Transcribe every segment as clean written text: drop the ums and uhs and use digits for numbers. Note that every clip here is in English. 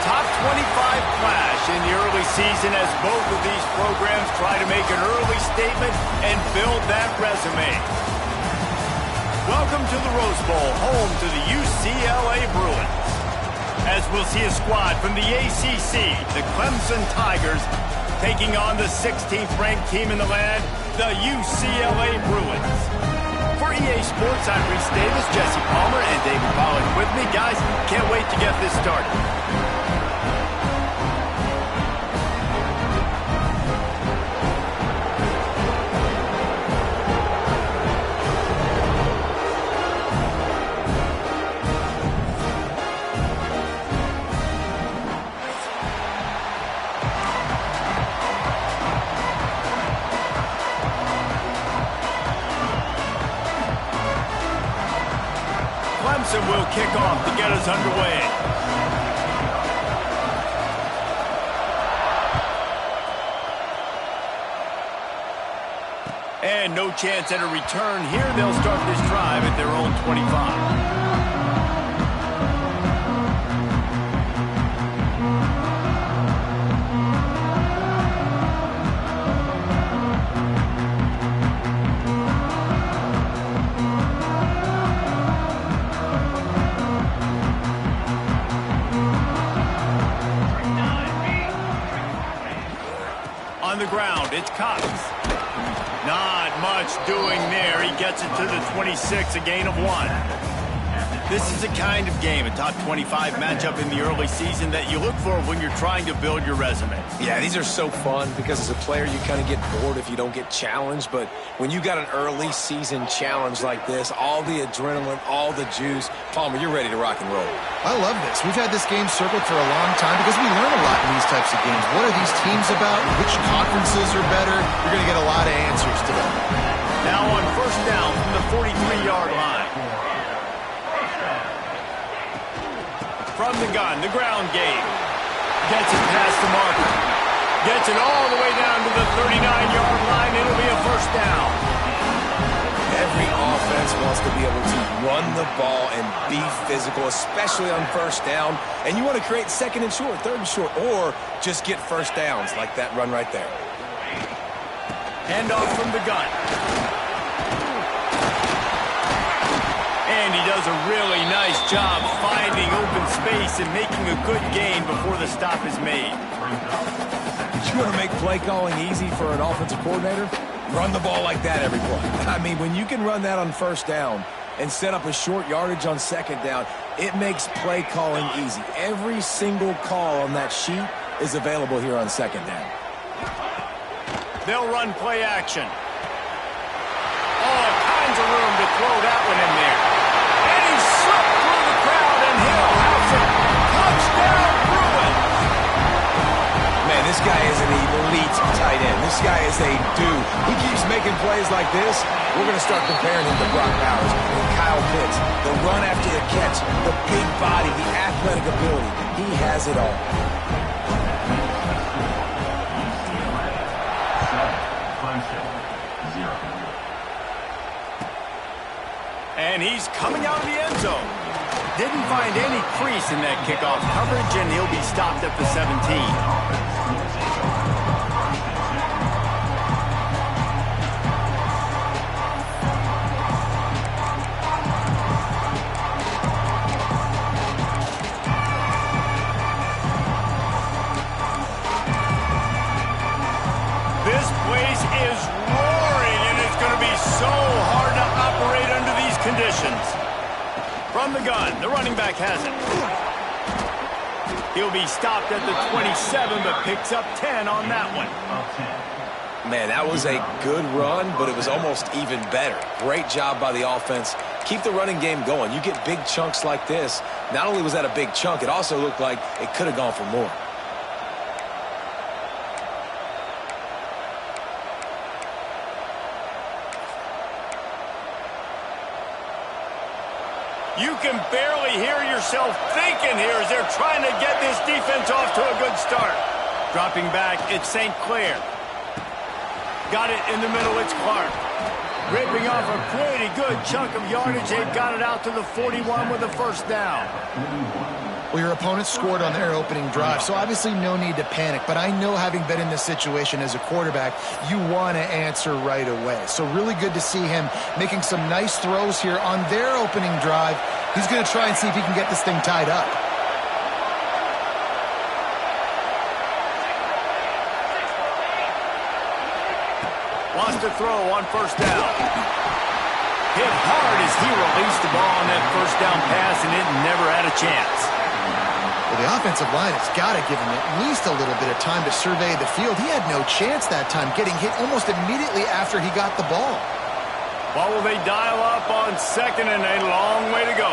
top 25 clash in the early season as both of these programs try to make an early statement and build that resume. Welcome to the Rose Bowl, home to the UCLA Bruins. As we'll see a squad from the ACC, the Clemson Tigers, taking on the 16th-ranked team in the land, the UCLA Bruins. For EA Sports, I'm Reese Davis, Jesse Palmer, and David Pollack with me. Guys, can't wait to get this started. Clemson will kick off to get us underway. And no chance at a return here. They'll start this drive at their own 25. On the ground, it's Cox. Not much doing there. He gets it to the 26, a gain of 1. This is the kind of game, a top 25 matchup in the early season that you look for when you're trying to build your resume. Yeah, these are so fun because as a player you kind of get bored if you don't get challenged, but when you got an early season challenge like this, all the adrenaline, all the juice, Palmer, you're ready to rock and roll. I love this. We've had this game circled for a long time because we learn a lot in these types of games. What are these teams about? Which conferences are better? You're going to get a lot of answers today. Now on first down from the 43-yard line. From the gun, the ground game. Gets it past the marker. Gets it all the way down to the 39-yard line. It'll be a first down. Every offense wants to be able to run the ball and be physical, especially on first down. And you want to create second and short, third and short, or just get first downs like that run right there. Handoff from the gun. And he does a really nice job finding open space and making a good gain before the stop is made. You want to make play calling easy for an offensive coordinator? Run the ball like that every play. I mean, when you can run that on first down and set up a short yardage on second down, it makes play calling easy. Every single call on that sheet is available here on second down. They'll run play action. All kinds of room to throw that one in there. And he slipped through the crowd, and he'll house it. Touchdown, Bruins! Man, this guy is an elite tight end. This guy is a dude. He keeps making plays like this. We're going to start comparing him to Brock Bowers and Kyle Pitts. The run after the catch, the big body, the athletic ability. He has it all. And he's coming out of the end zone. Didn't find any crease in that kickoff coverage, and he'll be stopped at the 17. This place is roaring, and it's going to be so hard to operate under these conditions. From the gun, the running back has it. He'll be stopped at the 27, but picks up 10 on that one. Man, that was a good run, but it was almost even better. Great job by the offense. Keep the running game going. You get big chunks like this. Not only was that a big chunk, it also looked like it could have gone for more. You can barely hear yourself thinking here as they're trying to get this defense off to a good start. Dropping back, it's St. Clair. Got it in the middle, it's Clark. Ripping off a pretty good chunk of yardage. They've got it out to the 41 with a first down. Well, your opponent scored on their opening drive, so obviously no need to panic. But I know, having been in this situation as a quarterback, you want to answer right away. So really good to see him making some nice throws here on their opening drive. He's going to try and see if he can get this thing tied up. Wants to throw on first down. Hit hard as he released the ball on that first down pass, and it never had a chance. Well, the offensive line has got to give him at least a little bit of time to survey the field. He had no chance that time, getting hit almost immediately after he got the ball. What will they dial up on second and a long way to go?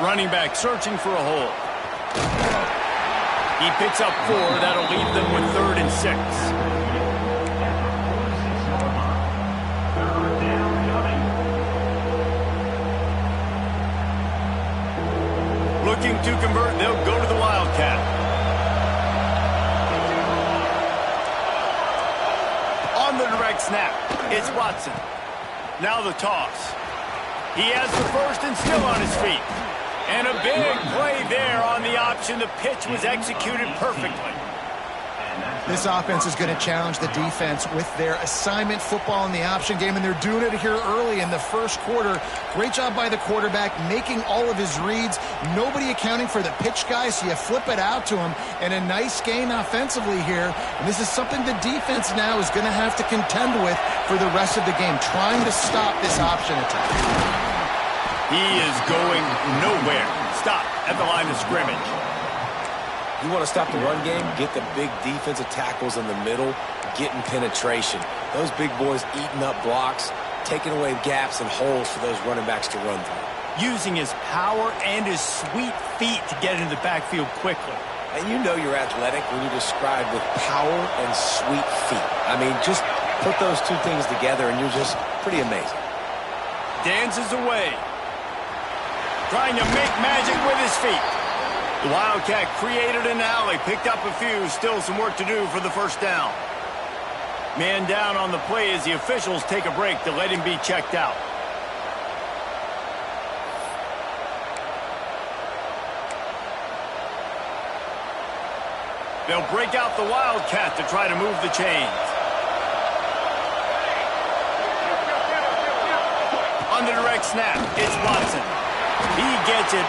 Running back searching for a hole. He picks up 4. That'll leave them with 3rd and 6. Looking to convert, they'll go to the Wildcat. On the direct snap, it's Watson. Now the toss. He has the first and still on his feet. And a big play there on the option. The pitch was executed perfectly. This offense is going to challenge the defense with their assignment football in the option game, and they're doing it here early in the first quarter. Great job by the quarterback, making all of his reads. Nobody accounting for the pitch guy, so you flip it out to him, and a nice gain offensively here. And this is something the defense now is going to have to contend with for the rest of the game, trying to stop this option attack. He is going nowhere. Stop at the line of scrimmage. You want to stop the run game? Get the big defensive tackles in the middle, getting penetration. Those big boys eating up blocks, taking away gaps and holes for those running backs to run through. Using his power and his sweet feet to get into the backfield quickly. And you know you're athletic when you describe with power and sweet feet. I mean, just put those two things together and you're just pretty amazing. Dances away. Trying to make magic with his feet. The Wildcat created an alley, picked up a few, still some work to do for the first down. Man down on the play as the officials take a break to let him be checked out. They'll break out the Wildcat to try to move the chains. On the direct snap, it's Watson. He gets it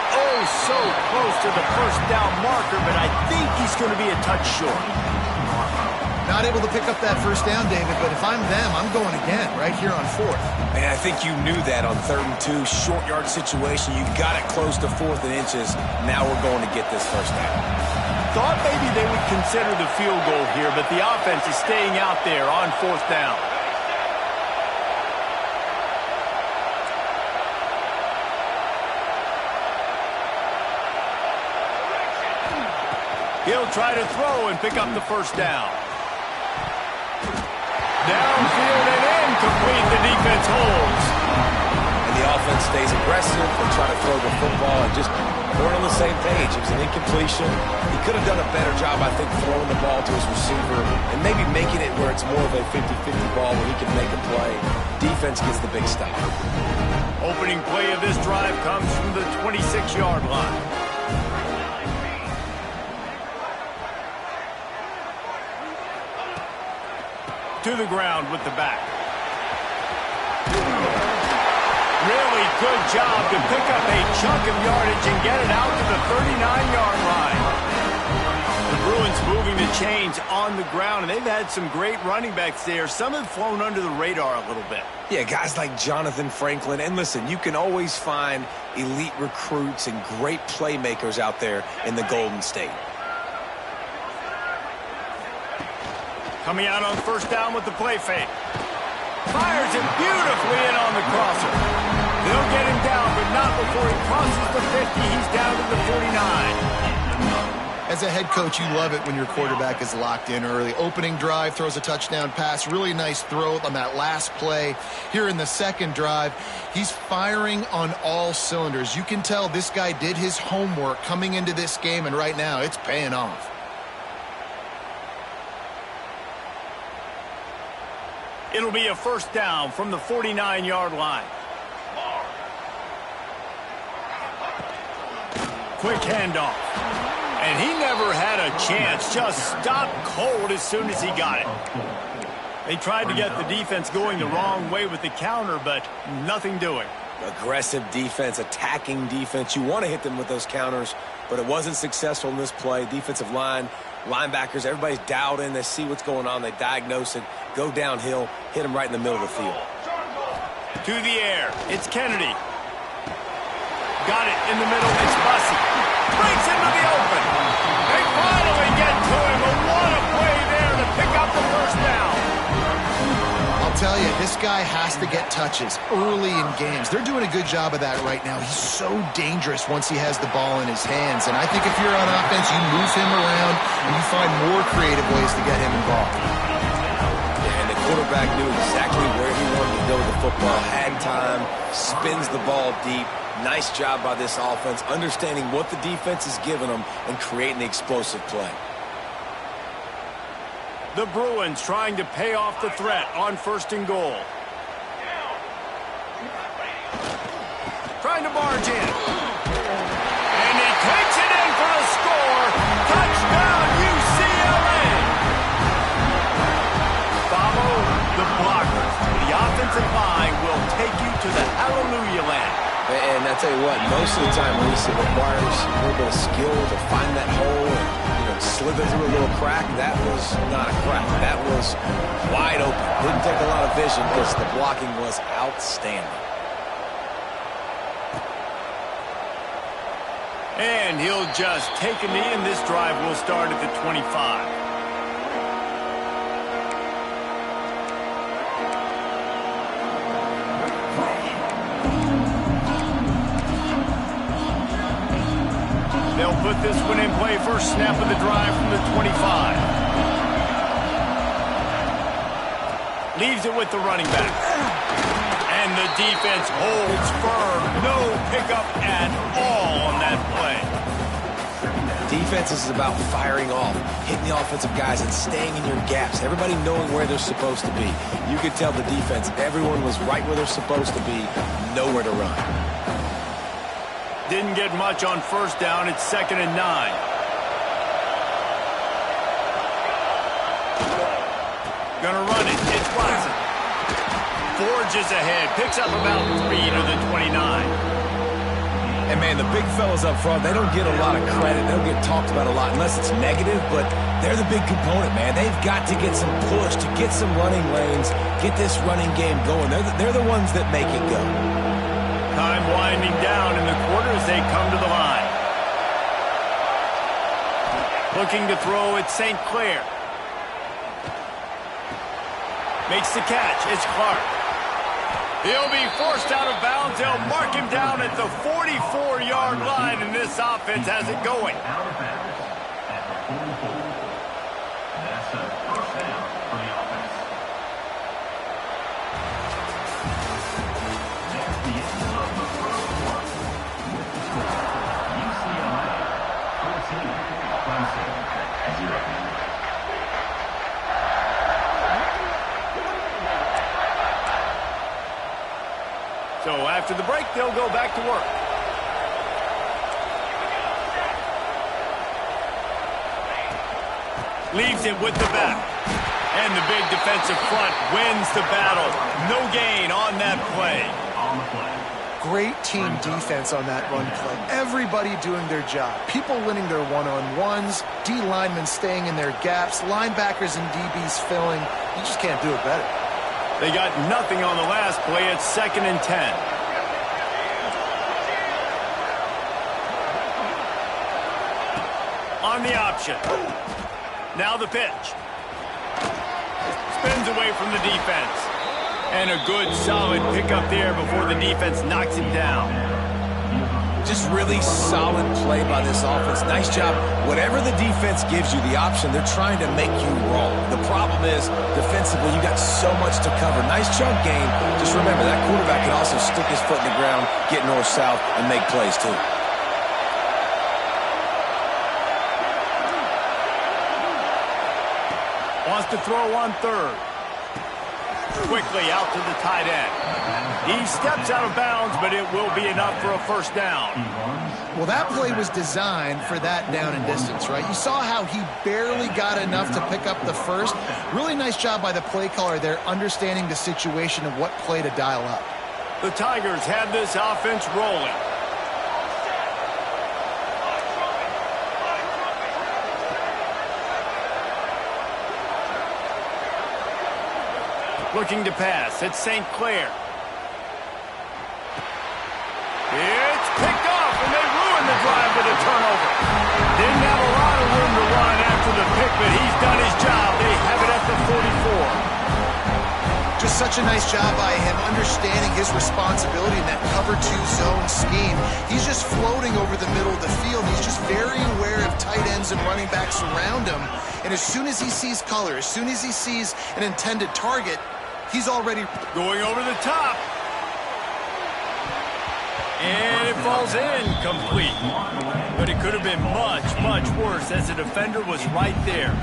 so close to the first down marker, but I think he's going to be a touch short. Not able to pick up that first down, David, but if I'm them, I'm going again right here on 4th. Man, I think you knew that on 3rd and 2, short yard situation. You got it close to 4th and inches. Now we're going to get this first down. Thought maybe they would consider the field goal here, but the offense is staying out there on 4th down. He'll try to throw and pick up the first down. Downfield and incomplete. The defense holds. And the offense stays aggressive. They try to throw the football and just weren't on the same page. It was an incompletion. He could have done a better job, I think, throwing the ball to his receiver and maybe making it where it's more of a 50-50 ball where he can make a play. Defense gets the big stop. Opening play of this drive comes from the 26-yard line. To the ground with the back. Really good job to pick up a chunk of yardage and get it out to the 39-yard line. The Bruins moving the chains on the ground, and they've had some great running backs there. Some have flown under the radar a little bit. Yeah, guys like Jonathan Franklin. And listen, you can always find elite recruits and great playmakers out there in the Golden State. Coming out on first down with the play fake. Fires it beautifully in on the crosser. They'll get him down, but not before he crosses the 50. He's down to the 49. As a head coach, you love it when your quarterback is locked in early. Opening drive, throws a touchdown pass. Really nice throw on that last play. Here in the second drive, he's firing on all cylinders. You can tell this guy did his homework coming into this game, and right now it's paying off. It'll be a first down from the 49-yard line. Quick handoff. And he never had a chance. Just stopped cold as soon as he got it. They tried to get the defense going the wrong way with the counter, but nothing doing. Aggressive defense, attacking defense. You want to hit them with those counters, but it wasn't successful in this play. Defensive line, linebackers, everybody's dialed in. They see what's going on. They diagnose it, go downhill, hit them right in the middle of the field. To the air. It's Kennedy. Got it in the middle. It's Bussey. Breaks into the open. They finally get to him. But what a play there to pick up the first down. I'll tell you, this guy has to get touches early in games. They're doing a good job of that right now. He's so dangerous once he has the ball in his hands. And I think if you're on offense, you move him around and you find more creative ways to get him involved. Yeah, and the quarterback knew exactly where he wanted to go with the football. Had time, spins the ball deep. Nice job by this offense, understanding what the defense is giving them and creating the explosive play. The Bruins trying to pay off the threat on 1st and goal. Trying to barge in. And he takes it in for the score. Touchdown, UCLA. Follow the blockers. The offensive line will take you to the hallelujah land. And I tell you what, most of the time, Reese, it requires a little bit of skill to find that hole and slither through a little crack. That was not a crack. That was wide open. Didn't take a lot of vision because the blocking was outstanding. And he'll just take a knee, and this drive will start at the 25. They'll put this one in play. First snap of the drive from the 25. Leaves it with the running back. And the defense holds firm. No pickup at all on that play. Defense is about firing off, hitting the offensive guys, and staying in your gaps. Everybody knowing where they're supposed to be. You could tell the defense, everyone was right where they're supposed to be, nowhere to run. Didn't get much on first down. It's 2nd and 9. Gonna run it. It's Watson. Forges ahead. Picks up about 3 to the 29. And, man, the big fellas up front, they don't get a lot of credit. They don't get talked about a lot unless it's negative, but they're the big component, man. They've got to get some push, to get some running lanes, get this running game going. They're the ones that make it go. Time winding down in the quarter as they come to the line. Looking to throw at St. Clair. Makes the catch. It's Clark. He'll be forced out of bounds. They'll mark him down at the 44-yard line, and this offense has it going. That's a first down for the offense. That's the end of the first one. With the score, UCLA 14, Clemson 0. So after the break, they'll go back to work. Leaves it with the back. And the big defensive front wins the battle. No gain on that play. Great team defense on that run play. Everybody doing their job. People winning their one-on-ones, D linemen staying in their gaps, linebackers and DBs filling. You just can't do it better. They got nothing on the last play. It's 2nd and 10. On the option. Now the pitch. Spins away from the defense. And a good, solid pickup there before the defense knocks him down. Just really solid play by this offense. Nice job. Whatever the defense gives you, the option, they're trying to make you wrong. The problem is, defensively, you got so much to cover. Nice chunk gain. Just remember, that quarterback can also stick his foot in the ground, get north-south, and make plays, too. Wants to throw on third. quickly out to the tight end. He steps out of bounds, but it will be enough for a first down. Well, that play was designed for that down and distance, right? You saw how he barely got enough to pick up the first. Really nice job by the play caller there, understanding the situation of what play to dial up. The Tigers have this offense rolling. Looking to pass. It's St. Clair. It's picked off, and they ruin the drive with a turnover. Didn't have a lot of room to run after the pick, but he's done his job. They have it at the 44. Just such a nice job by him, understanding his responsibility in that cover 2 zone scheme. He's just floating over the middle of the field. He's just very aware of tight ends and running backs around him. And as soon as he sees color, as soon as he sees an intended target, he's already going over the top. And it falls incomplete. But it could have been much, much worse as the defender was right there.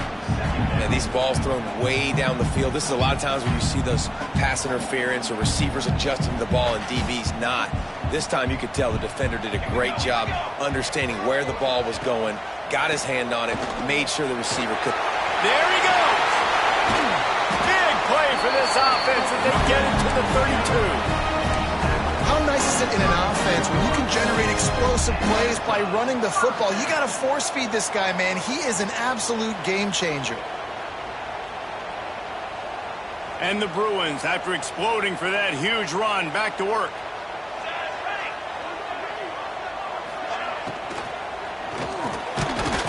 And these balls thrown way down the field. This is a lot of times when you see those pass interference or receivers adjusting the ball and DBs not. This time you could tell the defender did a great job understanding where the ball was going, got his hand on it, made sure the receiver could. There he goes! Big play for this offense as they get it to the 32. How nice is it in an offense when you can generate explosive plays by running the football? You got to force feed this guy, man. He is an absolute game changer. And the Bruins, after exploding for that huge run, back to work.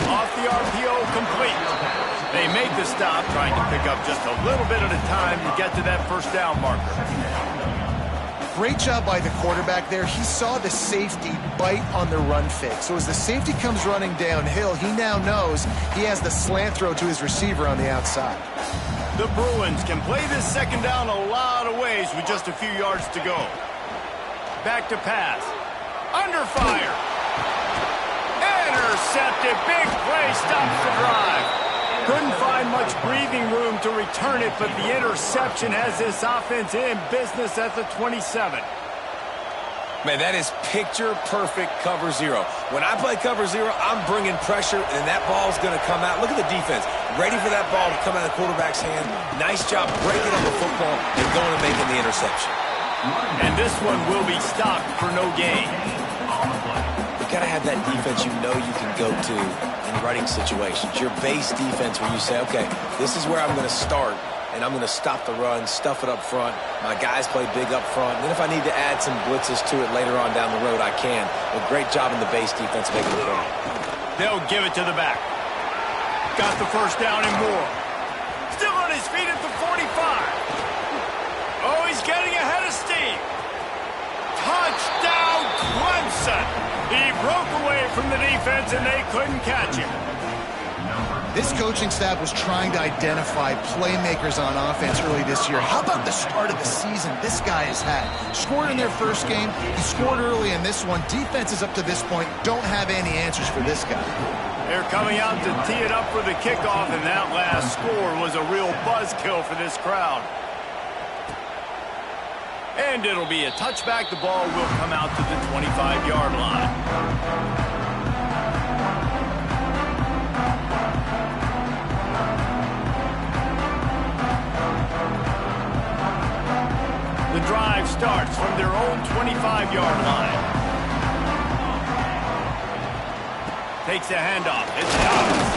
Off the RPO, complete. They make the stop, trying to pick up just a little bit at a time to get to that first down marker. Great job by the quarterback there. He saw the safety bite on the run fake. So as the safety comes running downhill, he now knows he has the slant throw to his receiver on the outside. The Bruins can play this second down a lot of ways with just a few yards to go. Back to pass. Under fire. Intercepted. Big play stops the drive. Couldn't find much breathing room to return it, but the interception has this offense in business at the 27. Man, that is picture-perfect cover 0. When I play cover 0, I'm bringing pressure, and that ball's going to come out. Look at the defense. Ready for that ball to come out of the quarterback's hand. Nice job breaking up the football and going and making the interception. And this one will be stopped for no gain. You got to have that defense you know you can go to in running situations. Your base defense where you say, okay, this is where I'm going to start, and I'm going to stop the run, stuff it up front. My guys play big up front. And then if I need to add some blitzes to it later on down the road, I can. A great job in the base defense making the play. They'll give it to the back. Got the first down and more. Still on his feet at the 45. Oh, he's getting ahead of steam. Touchdown, Clemson. He broke away from the defense, and they couldn't catch him. This coaching staff was trying to identify playmakers on offense early this year. How about the start of the season this guy has had? Scored in their first game. He scored early in this one. Defenses up to this point don't have any answers for this guy. They're coming out to tee it up for the kickoff, and that last score was a real buzzkill for this crowd. And it'll be a touchback. The ball will come out to the 25-yard line. The drive starts from their own 25-yard line. Takes a handoff. It's Dobbs.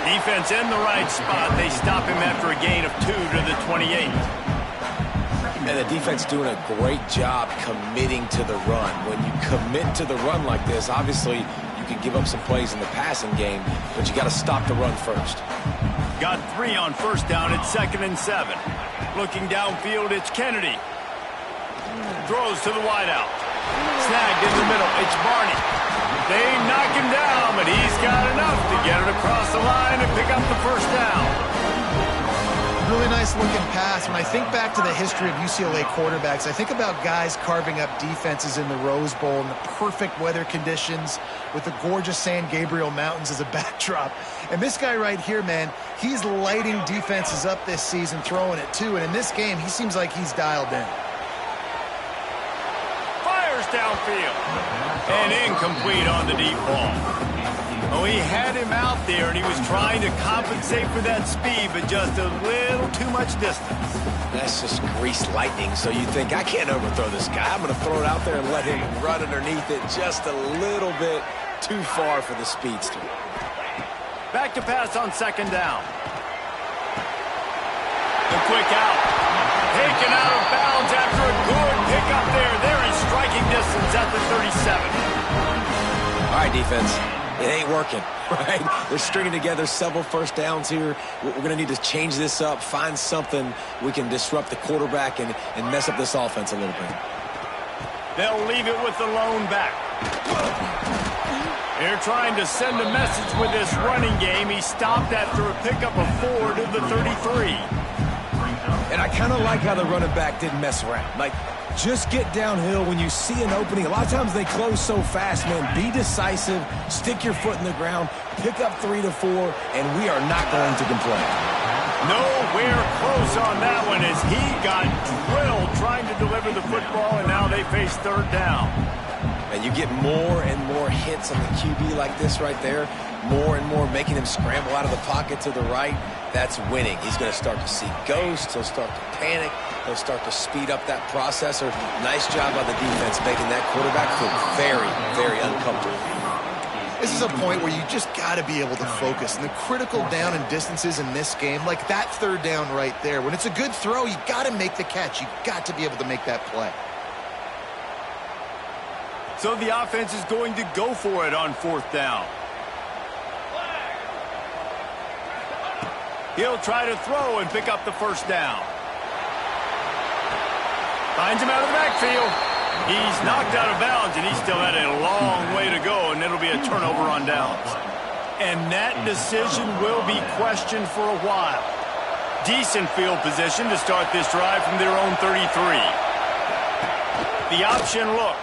Defense in the right spot. They stop him after a gain of 2 to the 28. And the defense doing a great job committing to the run. When you commit to the run like this, obviously you can give up some plays in the passing game, but you got to stop the run first. Got 3 on first down. It's 2nd and 7. Looking downfield, it's Kennedy. Throws to the wideout. Snagged in the middle. It's Barney. They knock him down, but he's got enough to get it across the line and pick up the first down. Really nice looking pass. When I think back to the history of UCLA quarterbacks, I think about guys carving up defenses in the Rose Bowl in the perfect weather conditions with the gorgeous San Gabriel Mountains as a backdrop. And this guy right here, man, he's lighting defenses up this season, throwing it too. And in this game, he seems like he's dialed in. Fires downfield. And incomplete on the deep ball. Oh, he had him out there, and he was trying to compensate for that speed, but just a little too much distance. That's just greased lightning, so you think, I can't overthrow this guy. I'm going to throw it out there and let him run underneath it just a little bit too far for the speedster. Back to pass on second down. The quick out. Taken out of bounds after a good pickup there. They're in striking distance at the 37. All right, defense. It ain't working, right? They're stringing together several first downs here. We're going to need to change this up, find something we can disrupt the quarterback and mess up this offense a little bit. They'll leave it with the lone back. They're trying to send a message with this running game. He stopped after a pickup of 4 to the 33. And I kind of like how the running back didn't mess around. Like, just get downhill when you see an opening. A lot of times they close so fast, man. Be decisive, stick your foot in the ground, pick up 3 to 4, and we are not going to complain. Nowhere close on that one as he got drilled trying to deliver the football, and now they face third down. And you get more and more hits on the QB like this right there, more and more making him scramble out of the pocket to the right. That's winning. He's going to start to see ghosts. He'll start to panic. He'll start to speed up that processor. Nice job by the defense making that quarterback feel very, very uncomfortable. This is a point where you just got to be able to focus. And the critical down and distances in this game, like that third down right there, when it's a good throw, you got to make the catch. You got to be able to make that play. So the offense is going to go for it on fourth down. He'll try to throw and pick up the first down. Finds him out of the backfield. He's knocked out of bounds, and he still had a long way to go, and it'll be a turnover on downs. And that decision will be questioned for a while. Decent field position to start this drive from their own 33. The option look.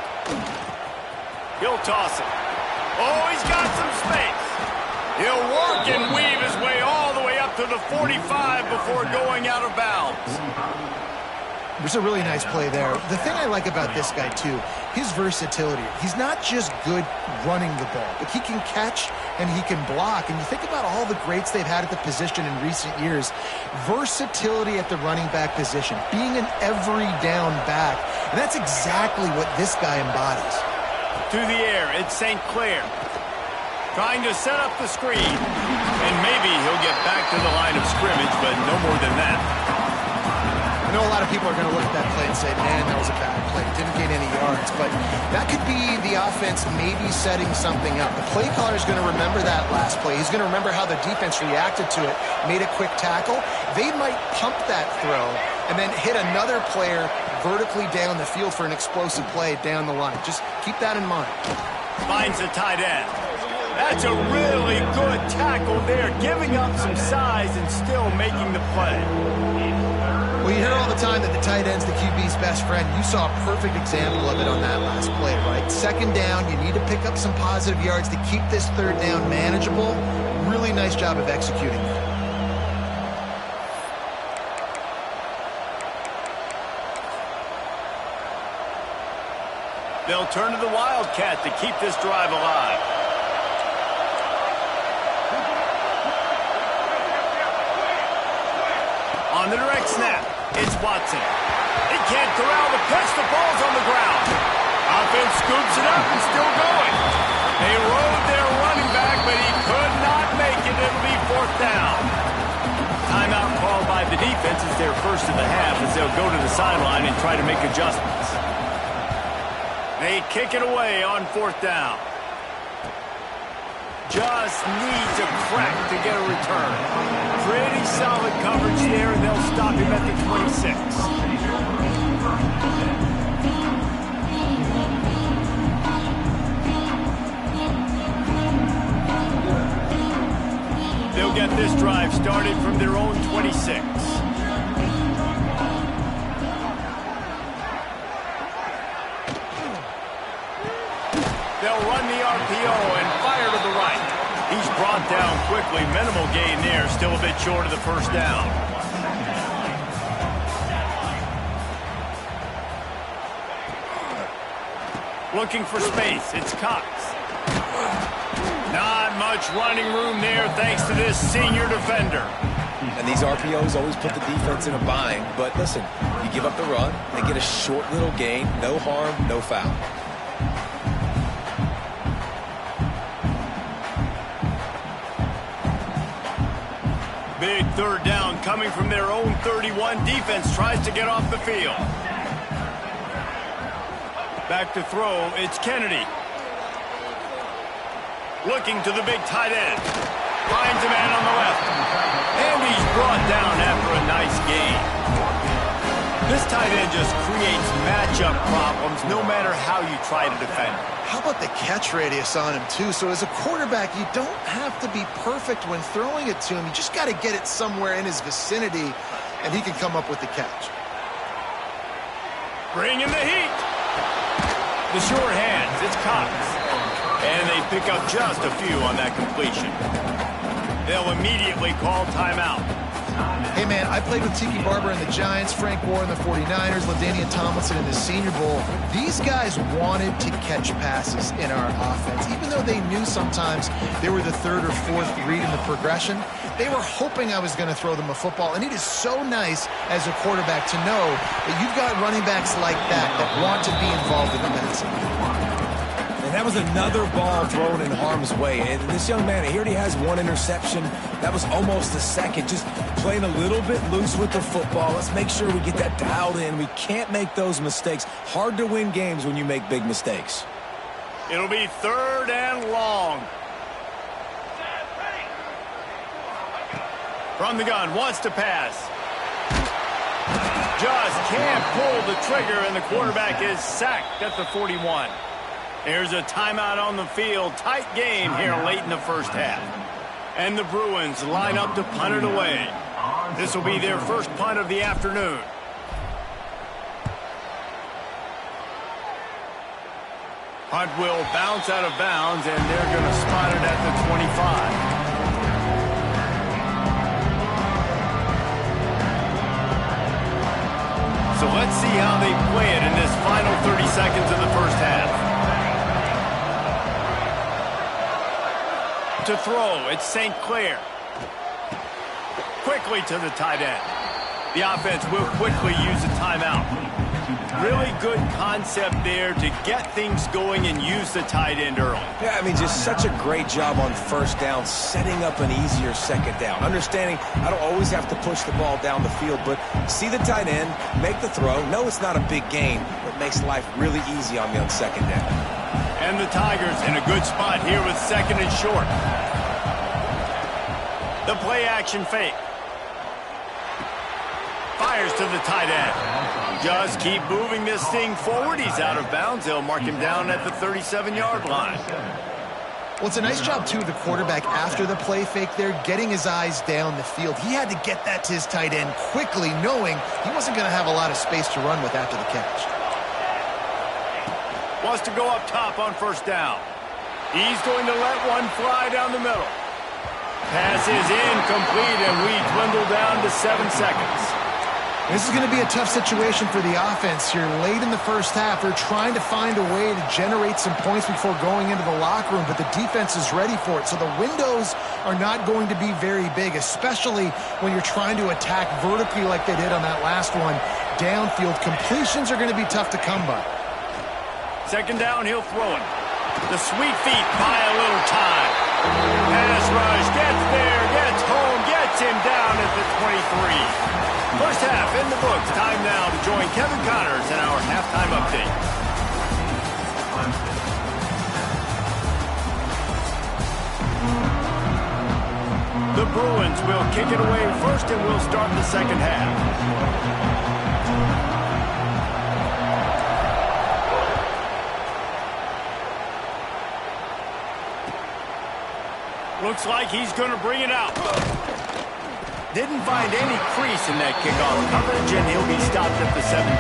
He'll toss it. Oh, he's got some space. He'll work and weave his way all the way up to the 45 before going out of bounds. There's a really nice play there. The thing I like about this guy, too, his versatility. He's not just good running the ball, but he can catch and he can block. And you think about all the greats they've had at the position in recent years. Versatility at the running back position, being an every down back. And that's exactly what this guy embodies. To the air, it's St. Clair. Trying to set up the screen. And maybe he'll get back to the line of scrimmage, but no more than that. I know a lot of people are going to look at that play and say, man, that was a bad play. Didn't gain any yards. But that could be the offense maybe setting something up. The play caller is going to remember that last play. He's going to remember how the defense reacted to it, made a quick tackle. They might pump that throw and then hit another player vertically down the field for an explosive play down the line. Just keep that in mind. Finds the tight end. That's a really good tackle there, giving up some size and still making the play. Well, you hear all the time that the tight end's the QB's best friend. You saw a perfect example of it on that last play, right? Second down, you need to pick up some positive yards to keep this third down manageable. Really nice job of executing that. They'll turn to the Wildcat to keep this drive alive. On the direct snap, it's Watson. He can't corral the pitch. The ball's on the ground. Offense scoops it up and still going. They rode their running back, but he could not make it. It'll be fourth down. Timeout called by the defense is their first of the half as they'll go to the sideline and try to make adjustments. They kick it away on fourth down. Just needs a crack to get a return. Pretty solid coverage there, and they'll stop him at the 26. They'll get this drive started from their own 26. they'll run the RPO and fire to the right. He's brought down quickly. Minimal gain there. Still a bit short of the first down. Looking for space. It's Cox. Not much running room there thanks to this senior defender. And these RPOs always put the defense in a bind. But listen, you give up the run, they get a short little gain. No harm, no foul. Big third down coming from their own 31. Defense tries to get off the field. Back to throw, it's Kennedy. Looking to the big tight end. Finds a man on the left. And he's brought down after a nice gain. This tight end just creates matchup problems no matter how you try to defend. How about the catch radius on him, too? So as a quarterback, you don't have to be perfect when throwing it to him. You just got to get it somewhere in his vicinity, and he can come up with the catch. Bring in the heat. The sure hands, it's Cox. And they pick up just a few on that completion. They'll immediately call timeout. Hey, man, I played with Tiki Barber in the Giants, Frank Gore in the 49ers, LaDainian Tomlinson in the Senior Bowl. These guys wanted to catch passes in our offense. Even though they knew sometimes they were the third or fourth read in the progression, they were hoping I was going to throw them a football. And it is so nice as a quarterback to know that you've got running backs like that want to be involved in the passing. And that was another ball thrown in harm's way. And this young man, he already has one interception. That was almost a second. Just playing a little bit loose with the football. Let's make sure we get that dialed in. We can't make those mistakes. Hard to win games when you make big mistakes. It'll be third and long. From the gun, wants to pass. Just can't pull the trigger, and the quarterback is sacked at the 41. There's a timeout on the field. Tight game here late in the first half. And the Bruins line up to punt it away. This will be their first punt of the afternoon. Punt will bounce out of bounds, and they're going to spot it at the 25. So let's see how they play it in this final 30 seconds of the first half. To throw, it's St. Clair. Quickly to the tight end. The offense will quickly use a timeout. Really good concept there to get things going and use the tight end early. Yeah, I mean, just such a great job on first down, setting up an easier second down. Understanding I don't always have to push the ball down the field, but see the tight end, make the throw. No, it's not a big gain, but makes life really easy on me on second down. And the Tigers in a good spot here with second and short. The play action fake. Fires to the tight end. Just keep moving this thing forward. He's out of bounds. They'll mark him down at the 37-yard line. Well, it's a nice job, too, of the quarterback after the play fake there, getting his eyes down the field. He had to get that to his tight end quickly, knowing he wasn't going to have a lot of space to run with after the catch. Wants to go up top on first down. He's going to let one fly down the middle. Pass is incomplete, and we dwindle down to 7 seconds. This is going to be a tough situation for the offense here. Late in the first half, they're trying to find a way to generate some points before going into the locker room, but the defense is ready for it. So the windows are not going to be very big, especially when you're trying to attack vertically like they did on that last one. Downfield completions are going to be tough to come by. Second down, he'll throw it. The sweet feet buy a little time. Pass rush, gets there, gets home, gets him down at the 23. First half in the books. Time now to join Kevin Connors in our halftime update. The Bruins will kick it away first, and we'll start the second half. Looks like he's going to bring it out. Didn't find any crease in that kickoff coverage, and he'll be stopped at the 17.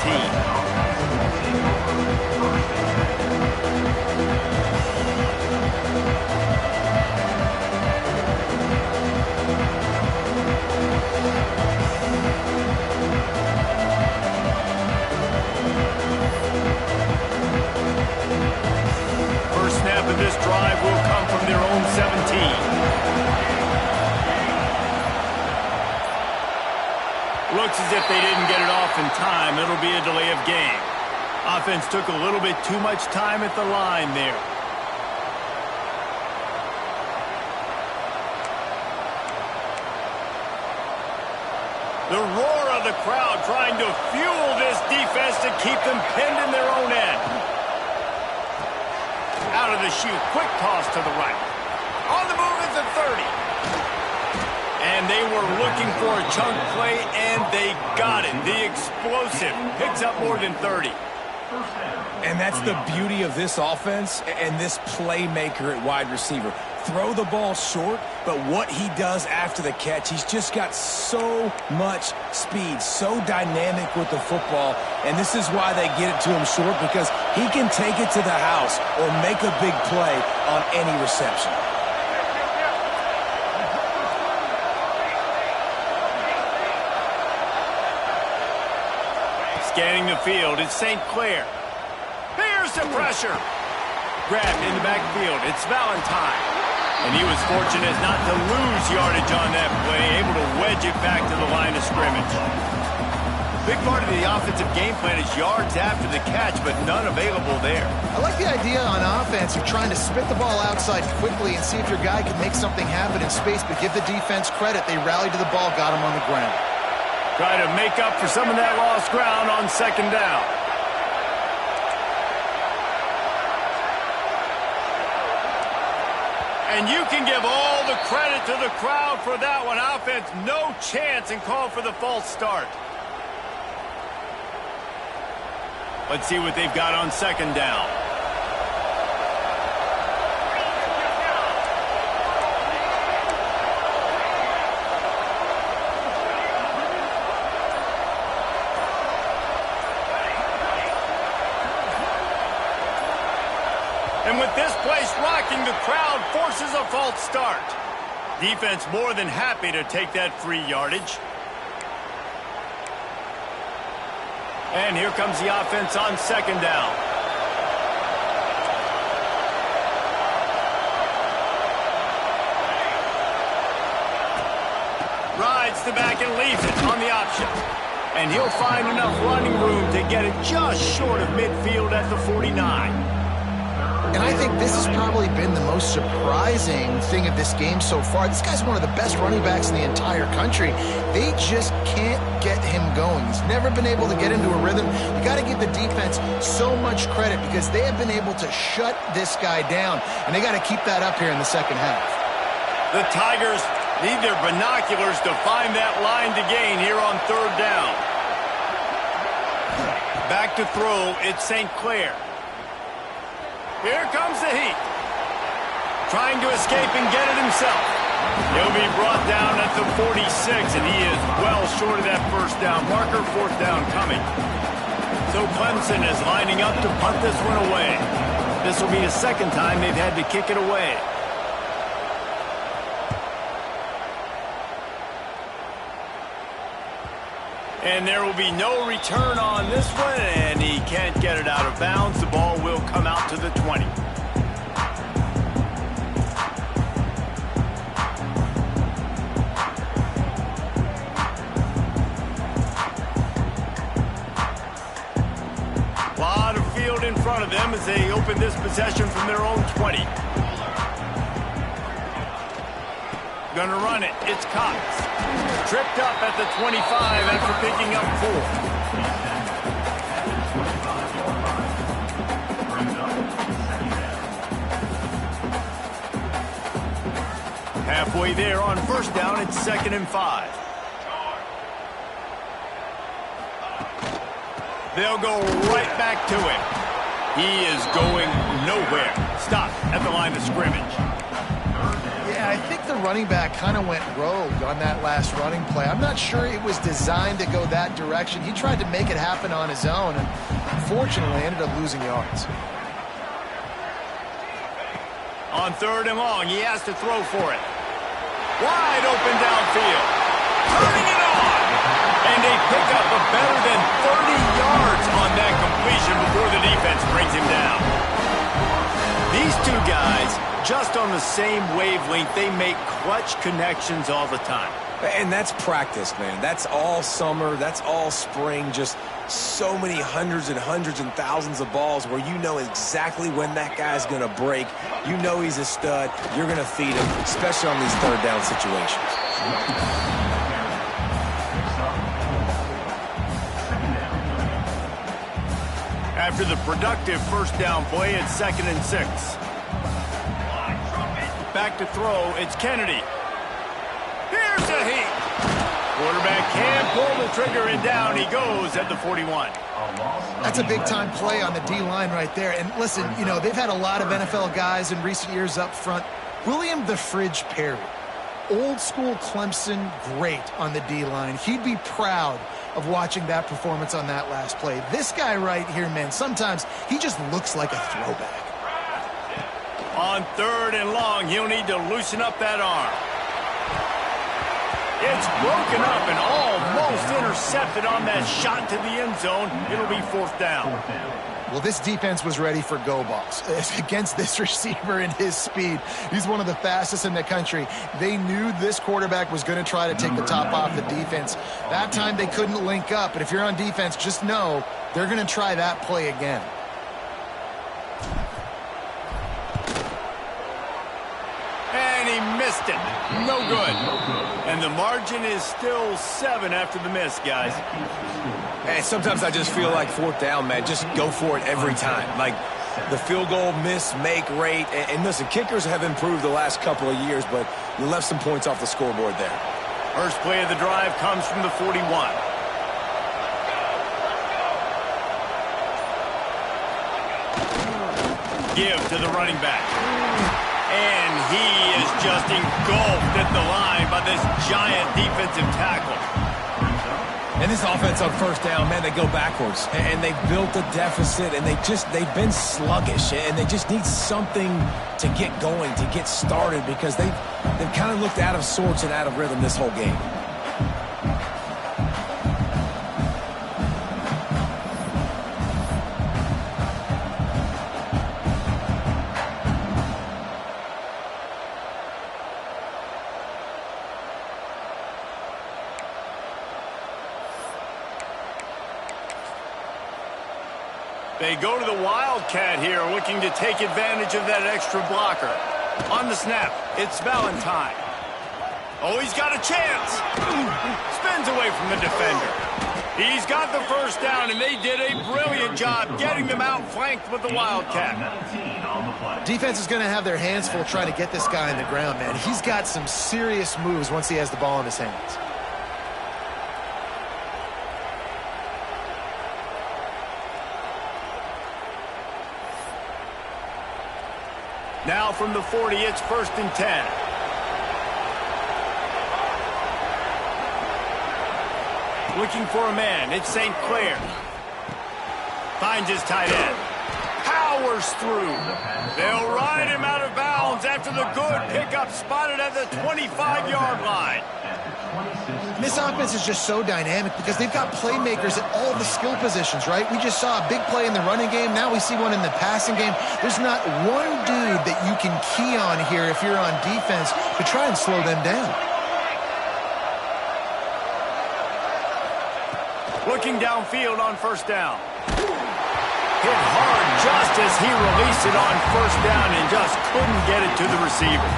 Looks as if they didn't get it off in time. It'll be a delay of game. Offense took a little bit too much time at the line there. The roar of the crowd trying to fuel this defense to keep them pinned in their own end. Out of the chute, quick toss to the right. On the move at the 30. And they were looking for a chunk play, and they got it. The explosive picks up more than 30. And that's the beauty of this offense and this playmaker at wide receiver. Throw the ball short, but what he does after the catch, he's just got so much speed, so dynamic with the football, and this is why they get it to him short, because he can take it to the house or make a big play on any reception. Scanning the field, it's St. Clair. Here's the pressure. Grabbed in the backfield, it's Valentine. And he was fortunate not to lose yardage on that play, able to wedge it back to the line of scrimmage. Big part of the offensive game plan is yards after the catch, but none available there. I like the idea on offense of trying to spit the ball outside quickly and see if your guy can make something happen in space, but give the defense credit. They rallied to the ball, got him on the ground. Try to make up for some of that lost ground on second down. And you can give all the credit to the crowd for that one. Offense, no chance, and call for the false start. Let's see what they've got on second down. And with this place rocking, the crowd forces a false start. Defense more than happy to take that free yardage. And here comes the offense on second down. Rides the back and leaves it on the option. And he'll find enough running room to get it just short of midfield at the 49. And I think this has probably been the most surprising thing of this game so far. This guy's one of the best running backs in the entire country. They just can't get him going. He's never been able to get into a rhythm. You got to give the defense so much credit because they have been able to shut this guy down, and they got to keep that up here in the second half. The Tigers need their binoculars to find that line to gain here on third down. Back to throw, it's St. Clair. Here comes the heat. Trying to escape and get it himself. He'll be brought down at the 46, and he is well short of that first down marker. Fourth down coming. So Clemson is lining up to punt this one away. This will be the second time they've had to kick it away. And there will be no return on this one, and he can't get it out of bounds. The ball will come out to the 20. A lot of field in front of them as they open this possession from their own 20. Gonna run it. It's Cox. Tripped up at the 25 after picking up 4. Halfway there on first down, it's 2nd and 5. They'll go right back to him. He is going nowhere. Stop at the line of scrimmage. Yeah, I think the running back kind of went rogue on that last running play. I'm not sure it was designed to go that direction. He tried to make it happen on his own, and unfortunately ended up losing yards. On 3rd and long, he has to throw for it. Wide open downfield. Turning it on. And they pick up a better than 30 yards on that completion before the defense brings him down. These two guys, just on the same wavelength, they make clutch connections all the time. And that's practice, man. That's all summer. That's all spring. Just so many hundreds and thousands of balls where you know exactly when that guy's going to break. You know he's a stud. You're going to feed him, especially on these third down situations. After the productive first down play, it's 2nd and 6. Back to throw, it's Kennedy. Here's a heat. Quarterback can't pull the trigger, and down he goes at the 41. That's a big-time play on the D-line right there. And listen, you know, they've had a lot of NFL guys in recent years up front. William the Fridge Perry, old-school Clemson great on the D-line. He'd be proud of watching that performance on that last play. This guy right here, man, sometimes he just looks like a throwback. On 3rd and long, he'll need to loosen up that arm. It's broken up and almost intercepted on that shot to the end zone. It'll be 4th down. Well, this defense was ready for go balls against this receiver and his speed. He's one of the fastest in the country. They knew this quarterback was going to try to take the top off the defense. That time they couldn't link up, but if you're on defense, just know they're going to try that play again. And he missed it. No good. And the margin is still 7 after the miss, guys. And sometimes I just feel like 4th down, man. Just go for it every time. Like the field goal miss-make rate. And listen, kickers have improved the last couple of years, but you left some points off the scoreboard there. First play of the drive comes from the 41. Give to the running back. And he is just engulfed at the line by this giant defensive tackle. And this offense on 1st down, man, they go backwards. And they've built a deficit, and they've been sluggish. And they just need something to get going, to get started, because they've kind of looked out of sorts and out of rhythm this whole game. They go to the Wildcat here, looking to take advantage of that extra blocker. On the snap, it's Valentine. Oh, he's got a chance. Spins away from the defender. He's got the first down, and they did a brilliant job getting them out flanked with the Wildcat. Defense is going to have their hands full trying to get this guy on the ground, man. He's got some serious moves once he has the ball in his hands. Now from the 40, it's 1st and 10. Looking for a man, it's St. Clair. Finds his tight end. Powers through. They'll ride him out of bounds after the good pickup spotted at the 25-yard line. This offense is just so dynamic because they've got playmakers at all the skill positions, right? We just saw a big play in the running game. Now we see one in the passing game. There's not one dude that you can key on here if you're on defense to try and slow them down. Looking downfield on 1st down. Hit hard just as he released it on 1st down and just couldn't get it to the receiver.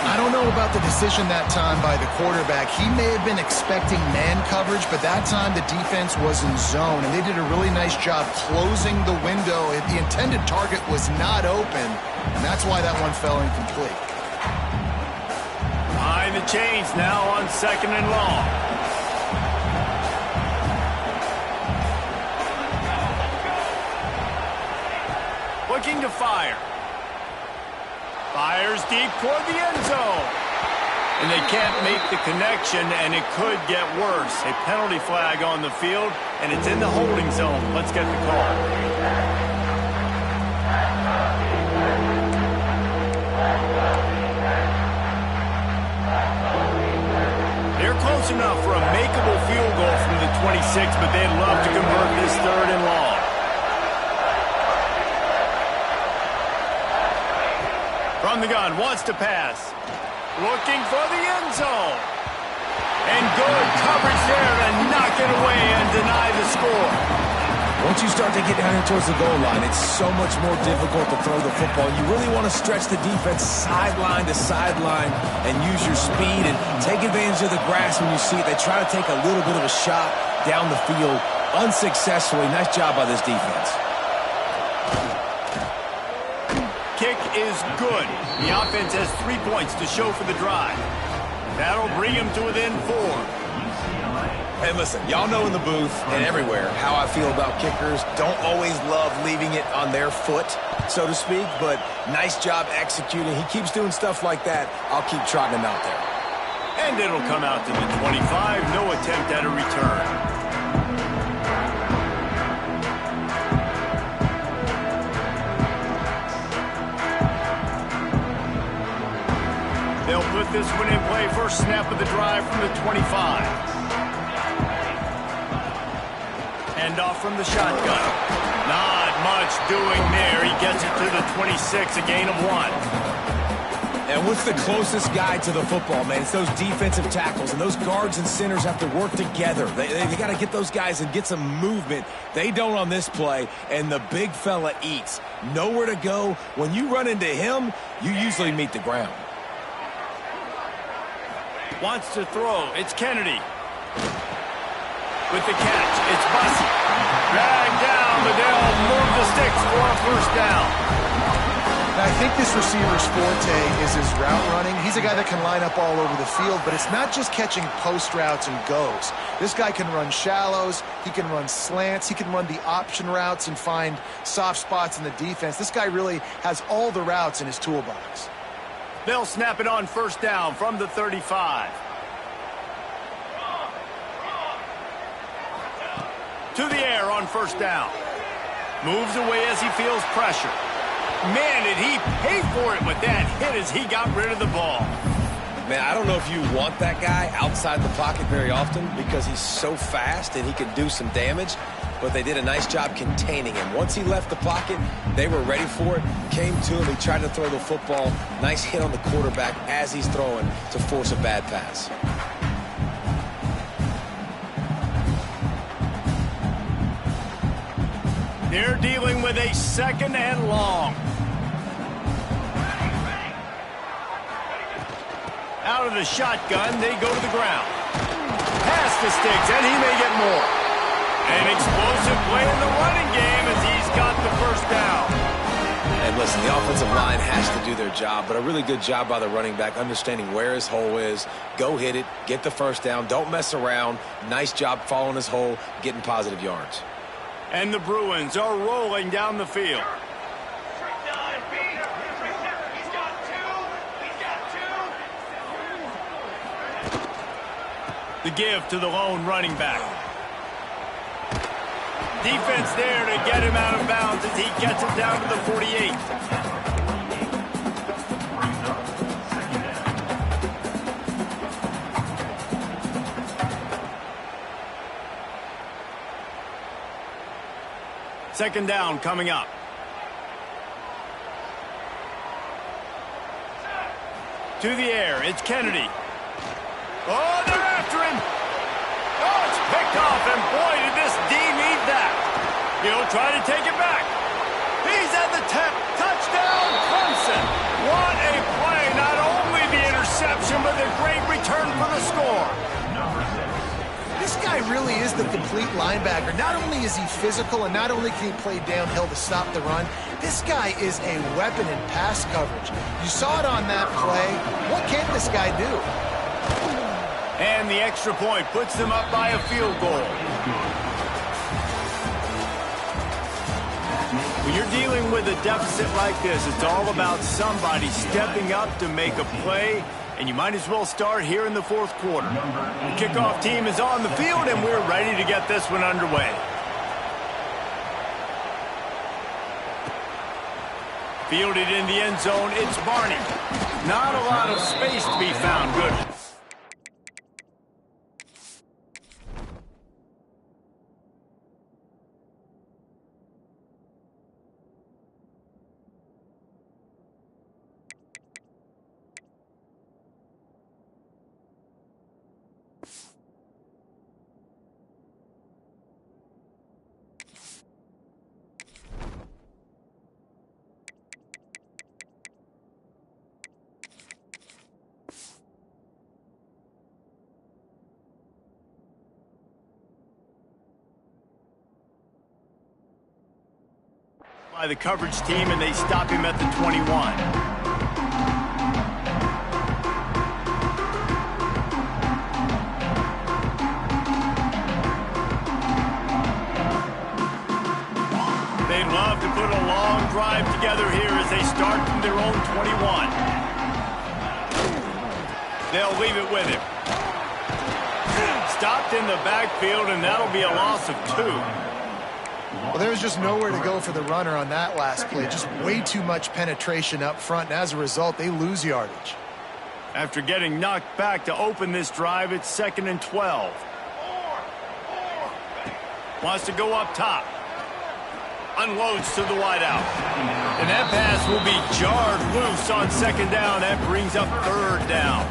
I don't know about the decision that time by the quarterback. He may have been expecting man coverage, but that time the defense was in zone, and they did a really nice job closing the window. The intended target was not open, and that's why that one fell incomplete. Behind the chains now on 2nd and long. Looking to fire. Fires deep toward the end zone. And they can't make the connection, and it could get worse. A penalty flag on the field, and it's in the holding zone. Let's get the call. They're close enough for a makeable field goal from the 26, but they'd love to convert this 3rd and long. From the gun, wants to pass. Looking for the end zone. And good coverage there to knock it away and deny the score. Once you start to get down here towards the goal line, it's so much more difficult to throw the football. You really want to stretch the defense sideline to sideline and use your speed and take advantage of the grass when you see it. They try to take a little bit of a shot down the field unsuccessfully. Nice job by this defense. Kick is good. The offense has 3 points to show for the drive. That'll bring him to within 4. Hey, listen, y'all know in the booth and everywhere how I feel about kickers. Don't always love leaving it on their foot, so to speak, but nice job executing. He keeps doing stuff like that. I'll keep trotting him out there. And it'll come out to the 25. No attempt at a return. They'll put this one in play. First snap of the drive from the 25. Hand off from the shotgun. Not much doing there. He gets it to the 26, a gain of 1. And what's the closest guy to the football, man? It's those defensive tackles, and those guards and centers have to work together. They got to get those guys and get some movement. They don't on this play, and the big fella eats. Nowhere to go. When you run into him, you usually meet the ground. Wants to throw. It's Kennedy. With the catch, it's Bussey. Dragged down, but they'll move the sticks for a first down. Now, I think this receiver's forte is his route running. He's a guy that can line up all over the field, but it's not just catching post routes and goes. This guy can run shallows, he can run slants, he can run the option routes and find soft spots in the defense. This guy really has all the routes in his toolbox. They'll snap it on first down from the 35. To the air on first down. Moves away as he feels pressure. Man, did he pay for it with that hit as he got rid of the ball. Man, I don't know if you want that guy outside the pocket very often because he's so fast and he can do some damage, but they did a nice job containing him. Once he left the pocket, they were ready for it, came to him, he tried to throw the football. Nice hit on the quarterback as he's throwing to force a bad pass. They're dealing with a second and long. Out of the shotgun, they go to the ground. Pass the sticks, and he may get more. An explosive play in the running game as he's got the first down. And listen, the offensive line has to do their job, but a really good job by the running back understanding where his hole is. Go hit it, get the first down, don't mess around. Nice job following his hole, getting positive yards. And the Bruins are rolling down the field. The give to the lone running back. Defense there to get him out of bounds as he gets it down to the 48. Second down coming up. To the air, it's Kennedy. Oh, they're after him. Oh, it's picked off, and boy, did this D need that. He'll try to take it back. He's at the 10. Touchdown, Clemson. What a play. Not only the interception, but the great return for the score. This guy really is the complete linebacker. Not only is he physical and not only can he play downhill to stop the run, this guy is a weapon in pass coverage. You saw it on that play. What can this guy do? And the extra point puts them up by a field goal. When you're dealing with a deficit like this, it's all about somebody stepping up to make a play, and you might as well start here in the fourth quarter. The kickoff team is on the field, and we're ready to get this one underway. Fielded in the end zone, it's Barney. Not a lot of space to be found. Good. By the coverage team, and they stop him at the 21. They'd love to put a long drive together here as they start from their own 21. They'll leave it with him. Stopped in the backfield, and that'll be a loss of 2. Well, there was just nowhere to go for the runner on that last play. Just way too much penetration up front, and as a result, they lose yardage. After getting knocked back to open this drive, it's 2nd and 12. Wants to go up top. Unloads to the wideout. And that pass will be jarred loose on 2nd down. That brings up 3rd down.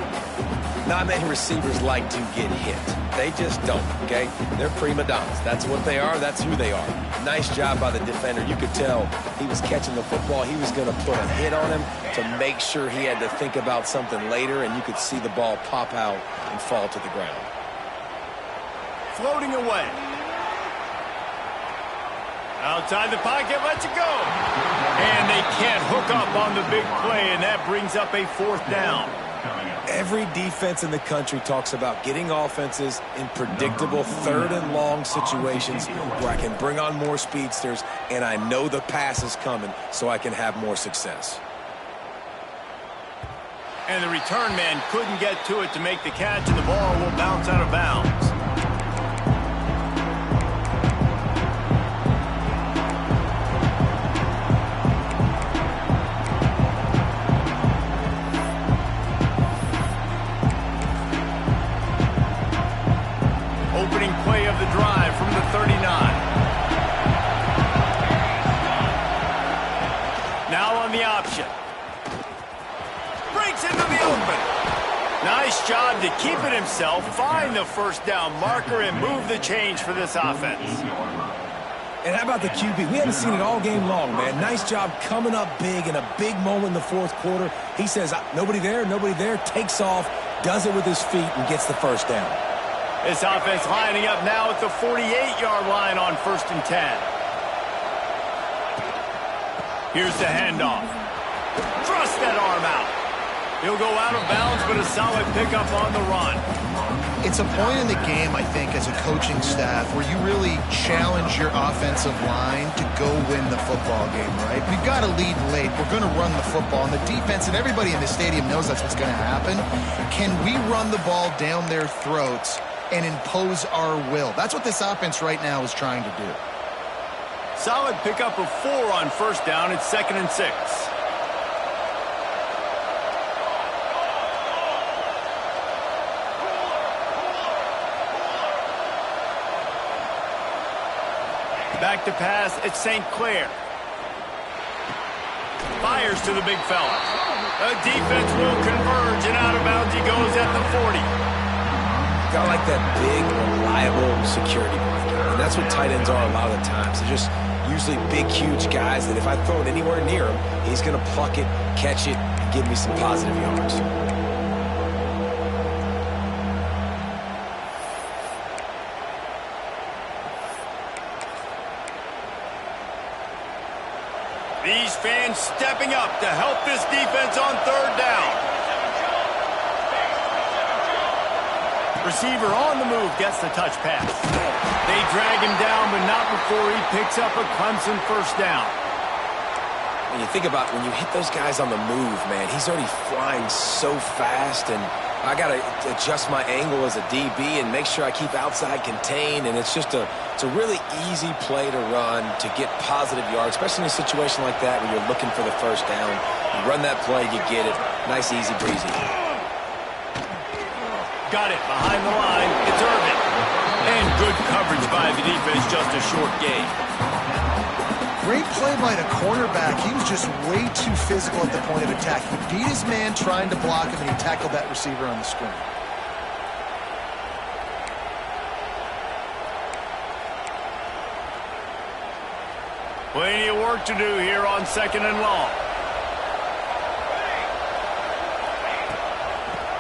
Not many receivers like to get hit. They just don't, okay? They're prima donnas. That's what they are. That's who they are. Nice job by the defender. You could tell he was catching the football. He was going to put a hit on him to make sure he had to think about something later, and you could see the ball pop out and fall to the ground. Floating away. Outside the pocket, lets it go. And they can't hook up on the big play, and that brings up a 4th down. Every defense in the country talks about getting offenses in predictable 3rd and long situations where I can bring on more speedsters and I know the pass is coming so I can have more success. And the return man couldn't get to it to make the catch, and the ball will bounce out of bounds. Opening play of the drive from the 39. Now on the option. Breaks into the open. Nice job to keep it himself, find the 1st down marker, and move the change for this offense. And how about the QB? We haven't seen it all game long, man. Nice job coming up big in a big moment in the 4th quarter. He says, nobody there, takes off, does it with his feet, and gets the 1st down. This offense lining up now at the 48-yard line on 1st and 10. Here's the handoff. Thrust that arm out. He'll go out of bounds, but a solid pickup on the run. It's a point in the game, I think, as a coaching staff where you really challenge your offensive line to go win the football game, right? We've got to lead late. We're going to run the football. And the defense and everybody in the stadium knows that's what's going to happen. Can we run the ball down their throats and impose our will? That's what this offense right now is trying to do. Solid pickup of 4 on 1st down. It's 2nd and 6. Back to pass, it's St. Clair. Fires to the big fella. The defense will converge, and out of bounds he goes at the 40. Got like that big, reliable security blanket. And that's what tight ends are a lot of the times. They're just usually big, huge guys that if I throw it anywhere near him, he's going to pluck it, catch it, and give me some positive yards. These fans stepping up to help this defense on 3rd down. Receiver on the move gets the touch pass. They drag him down, but not before he picks up a Clemson 1st down. When you think about when you hit those guys on the move, man, he's already flying so fast, and I got to adjust my angle as a DB and make sure I keep outside contained, and it's a really easy play to run to get positive yards, especially in a situation like that where you're looking for the 1st down. You run that play, you get it. Nice, easy breezy. Got it behind the line. It's Irvin. And good coverage by the defense, just a short gain. Great play by the cornerback. He was just way too physical at the point of attack. He beat his man trying to block him, and he tackled that receiver on the screen. Plenty of work to do here on 2nd and long.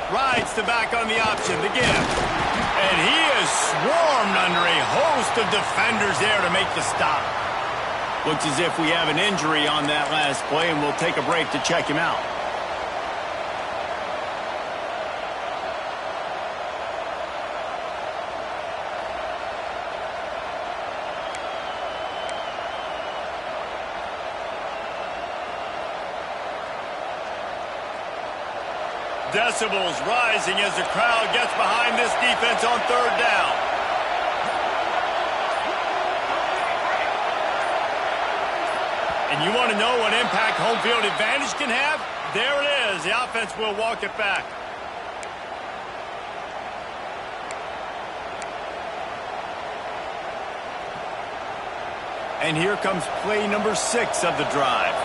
Rides the back on the option, the give. And he is swarmed under a host of defenders there to make the stop. Looks as if we have an injury on that last play, and we'll take a break to check him out. Decibels rising as the crowd gets behind this defense on third down. And you want to know what impact home field advantage can have? There it is. The offense will walk it back. And here comes play number 6 of the drive.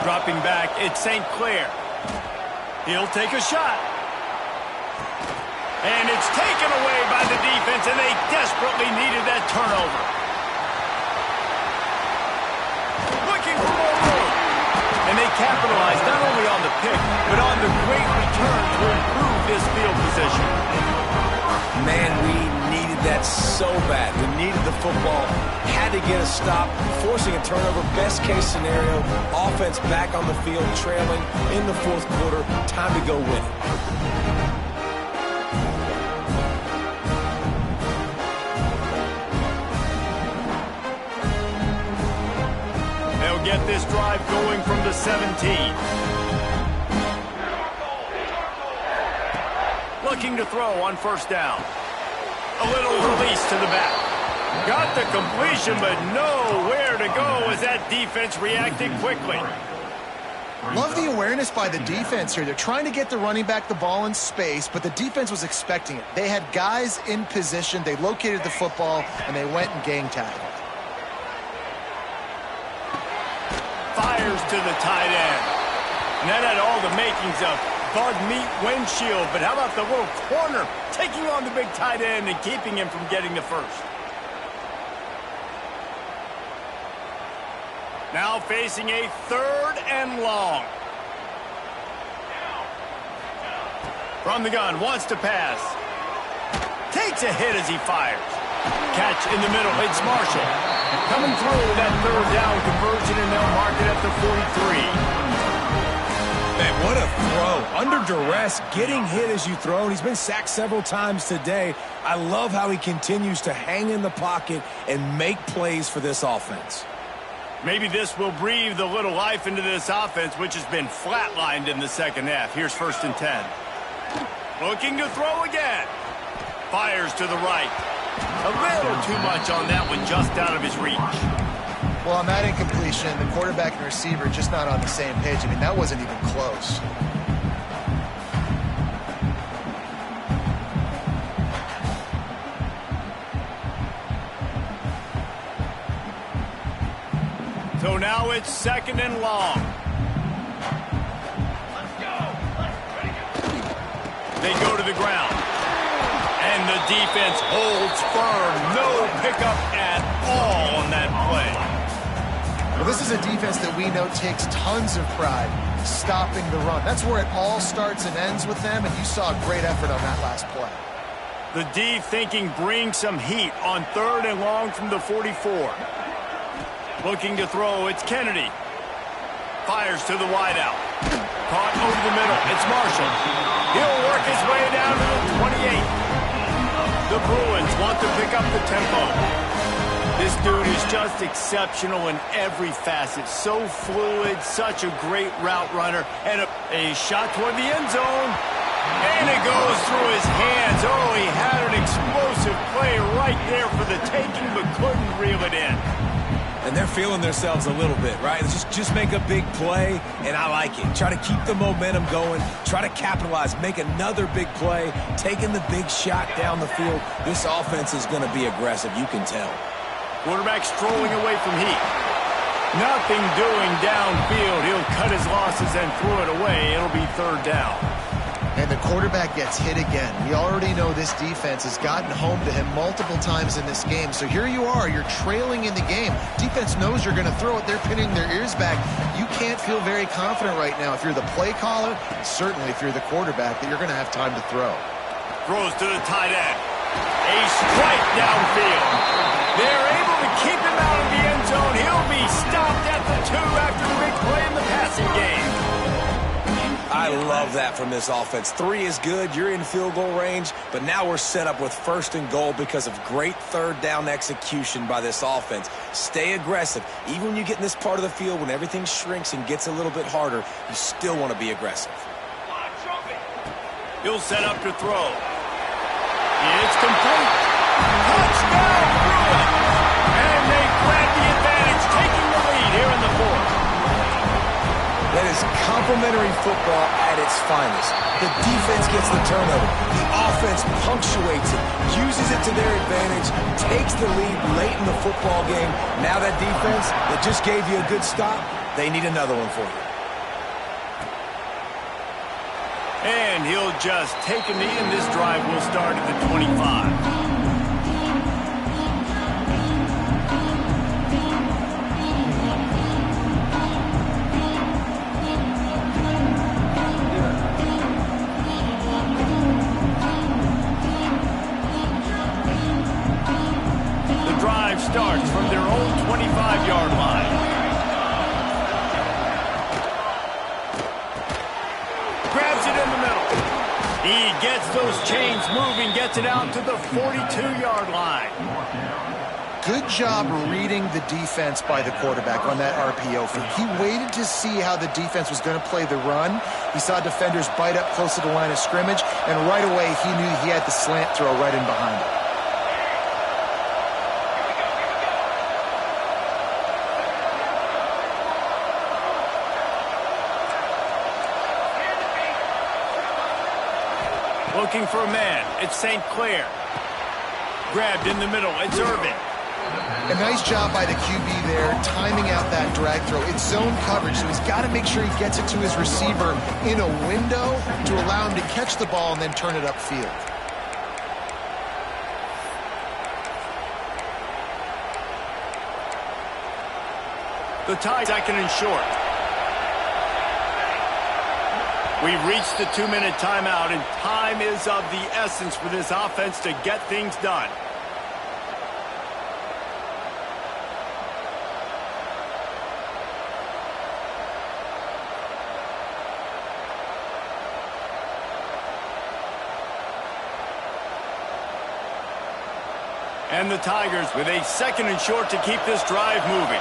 Dropping back, it's St. Clair. He'll take a shot. And it's taken away by the defense, and they desperately needed that turnover. Looking for more room. And they capitalized not only on the pick, but on the great return to improve this field position. Man, we needed that so bad. We needed the football, had to get a stop, forcing a turnover. Best case scenario, offense back on the field, trailing in the fourth quarter. Time to go win. They'll get this drive going from the 17. Looking to throw on first down. A little release to the back. Got the completion, but nowhere to go as that defense reacted quickly. Love the awareness by the defense here. They're trying to get the running back the ball in space, but the defense was expecting it. They had guys in position. They located the football, and they went and gang tagged. Fires to the tight end. And that had all the makings of bug meat windshield, but how about the little corner taking on the big tight end and keeping him from getting the first? Now facing a third and long. From the gun, wants to pass. Takes a hit as he fires. Catch in the middle, it's Marshall. Coming through with that third down conversion, and they'll mark it at the 43. Man, what a throw. Under duress, getting hit as you throw. And he's been sacked several times today. I love how he continues to hang in the pocket and make plays for this offense. Maybe this will breathe a little life into this offense, which has been flatlined in the second half. Here's 1st and 10. Looking to throw again. Fires to the right. A little too much on that one, just out of his reach. Well, on that incompletion, the quarterback and receiver just not on the same page. I mean, that wasn't even close. So now it's 2nd and long. They go to the ground. And the defense holds firm. No pickup at all on that play. Well, this is a defense that we know takes tons of pride stopping the run. That's where it all starts and ends with them, and you saw a great effort on that last play. The D thinking bring some heat on 3rd and long from the 44. Looking to throw, it's Kennedy. Fires to the wideout. Caught over the middle, it's Marshall. He'll work his way down to the 28. The Bruins want to pick up the tempo. This dude is just exceptional in every facet. So fluid, such a great route runner. And a shot toward the end zone. And it goes through his hands. Oh, he had an explosive play right there for the taking, but couldn't reel it in. And they're feeling themselves a little bit, right? Just make a big play, and I like it. Try to keep the momentum going. Try to capitalize. Make another big play. Taking the big shot down the field. This offense is going to be aggressive. You can tell. Quarterback strolling away from heat. Nothing doing downfield. He'll cut his losses and throw it away. It'll be 3rd down. And the quarterback gets hit again. We already know this defense has gotten home to him multiple times in this game. So here you are, you're trailing in the game. Defense knows you're going to throw it. They're pinning their ears back. You can't feel very confident right now if you're the play caller, and certainly if you're the quarterback, that you're going to have time to throw. Throws to the tight end. A strike downfield. They're able to keep him out of the end zone. He'll be stopped at the 2 after the big play in the passing game. I love that from this offense. 3 is good. You're in field goal range, but now we're set up with 1st and goal because of great 3rd down execution by this offense. Stay aggressive. Even when you get in this part of the field, when everything shrinks and gets a little bit harder, you still want to be aggressive. He'll set up to throw. It's complete. Touchdown, Bruins! And they grab the advantage, taking the lead here in the 4th. That is complementary football at its finest. The defense gets the turnover. The offense punctuates it, uses it to their advantage, takes the lead late in the football game. Now that defense that just gave you a good stop, they need another one for you. And he'll just take a knee, and this drive will start at the 25. Starts from their own 25-yard line. Grabs it in the middle. He gets those chains moving, gets it out to the 42-yard line. Good job reading the defense by the quarterback on that RPO feed. He waited to see how the defense was going to play the run. He saw defenders bite up close to the line of scrimmage, and right away he knew he had the slant throw right in behind it. Looking for a man. It's St. Clair. Grabbed in the middle. It's Irvin. A nice job by the QB there, timing out that drag throw. It's zone coverage, so he's got to make sure he gets it to his receiver in a window to allow him to catch the ball and then turn it upfield. The tie, 2nd and short. We've reached the 2-minute timeout, and time is of the essence for this offense to get things done. And the Tigers with a 2nd and short to keep this drive moving.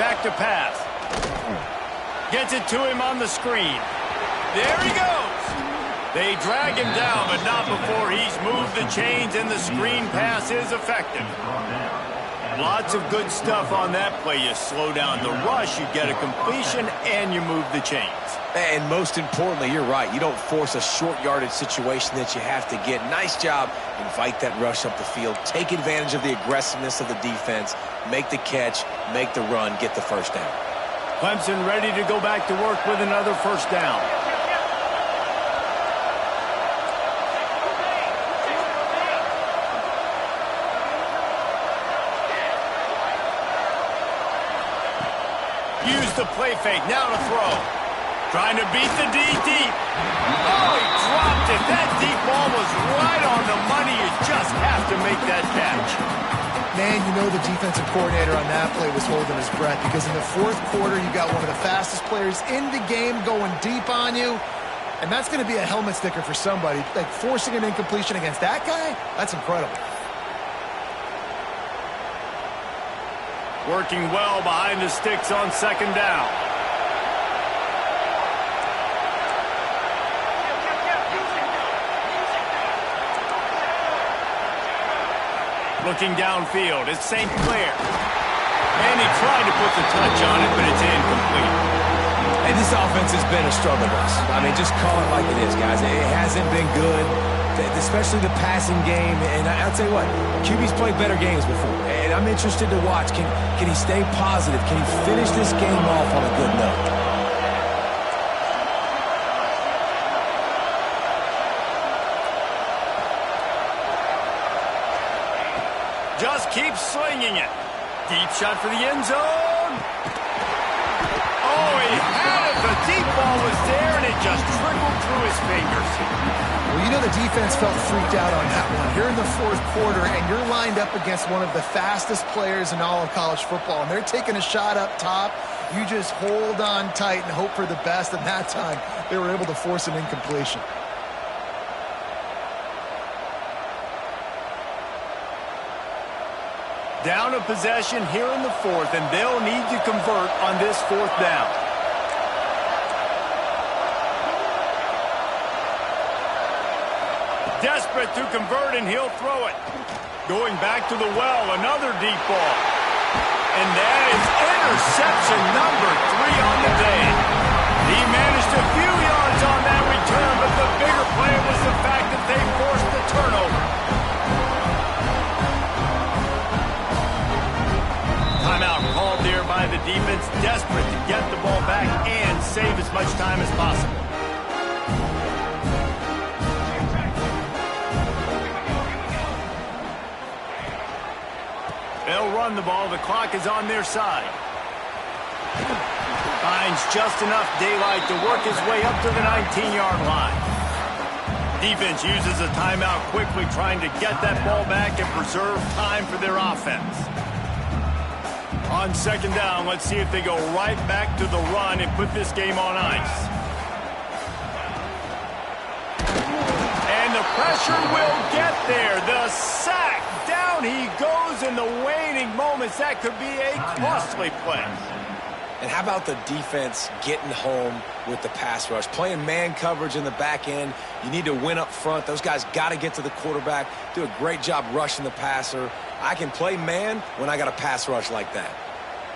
Back to pass. Gets it to him on the screen. There he goes. They drag him down, but not before he's moved the chains, and the screen pass is effective. Lots of good stuff on that play. You slow down the rush, you get a completion, and you move the chains. And most importantly, you're right. You don't force a short yardage situation that you have to get. Nice job. Invite that rush up the field. Take advantage of the aggressiveness of the defense. Make the catch. Make the run. Get the 1st down. Clemson ready to go back to work with another 1st down. Use the play fake. Now to throw. Trying to beat the D deep. Oh, he dropped it. That deep ball was right on the money. You just have to make that catch. Man, you know the defensive coordinator on that play was holding his breath, because in the 4th quarter, you got one of the fastest players in the game going deep on you, and that's going to be a helmet sticker for somebody. Like, forcing an incompletion against that guy, that's incredible. Working well behind the sticks on 2nd down. Looking downfield, it's St. Clair. And he tried to put the touch on it, but it's incomplete. And this offense has been a struggle bus. I mean, just call it like it is, guys. It hasn't been good, especially the passing game. And I'll tell you what, QB's played better games before. And I'm interested to watch. Can he stay positive? Can he finish this game off on a good note? keeps slinging it. Deep shot for the end zone. Oh, he had it. The deep ball was there, and it just trickled through his fingers. Well, you know the defense felt freaked out on that one. You're in the fourth quarter, and you're lined up against one of the fastest players in all of college football, and they're taking a shot up top. You just hold on tight and hope for the best, and that time they were able to force an incompletion. Down a possession here in the fourth, and they'll need to convert on this fourth down. Desperate to convert, and he'll throw it. Going back to the well, another deep ball. And that is interception number 3 on the day. He managed a few yards on that return, but the bigger play was the fact that they forced the turnover. Timeout called there by the defense, desperate to get the ball back and save as much time as possible. They'll run the ball. The clock is on their side. Finds just enough daylight to work his way up to the 19-yard line. Defense uses a timeout quickly, trying to get that ball back and preserve time for their offense. On second down, let's see if they go right back to the run and put this game on ice. And the pressure will get there. The sack. Down he goes in the waning moments. That could be a costly play. And how about the defense getting home with the pass rush? Playing man coverage in the back end. You need to win up front. Those guys got to get to the quarterback. Do a great job rushing the passer. I can play man when I got a pass rush like that.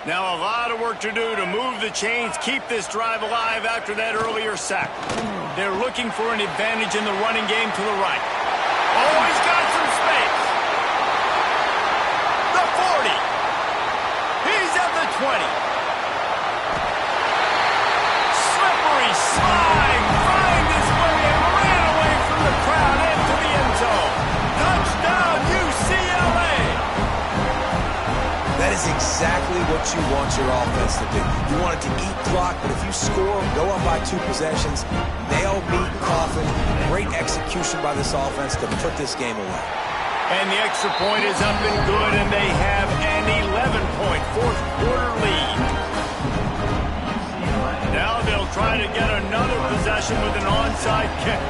Now a lot of work to do to move the chains, keep this drive alive after that earlier sack. They're looking for an advantage in the running game to the right. Oh, he's got some space. The 40. He's at the 20. Slippery slide. Find his way and ran away from the crowd into the end zone. Touchdown, UCLA. That is exactly what you want your offense to do. You want it to eat clock, but if you score, go up by 2 possessions, nail, meet, coffin. Great execution by this offense to put this game away. And the extra point is up and good, and they have an 11-point fourth-quarter lead. Now they'll try to get another possession with an onside kick.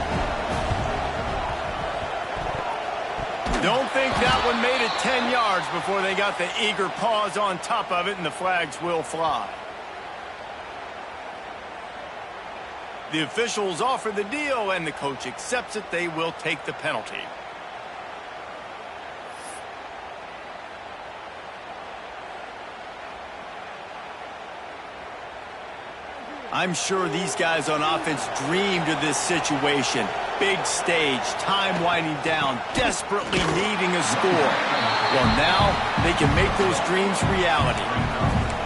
Don't think that one made it 10 yards before they got the eager paws on top of it, and the flags will fly. The officials offer the deal, and the coach accepts it. They will take the penalty. I'm sure these guys on offense dreamed of this situation. Big stage, time winding down, desperately needing a score. Well, now they can make those dreams reality.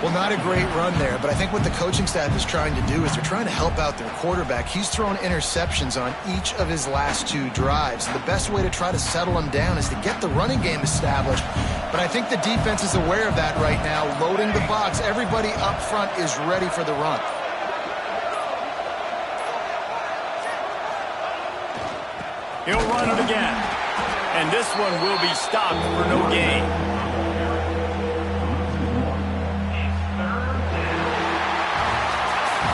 Well, not a great run there, but I think what the coaching staff is trying to do is they're trying to help out their quarterback. He's thrown interceptions on each of his last 2 drives. The best way to try to settle him down is to get the running game established. But I think the defense is aware of that right now, loading the box. Everybody up front is ready for the run. He'll run it again. And this one will be stopped for no gain.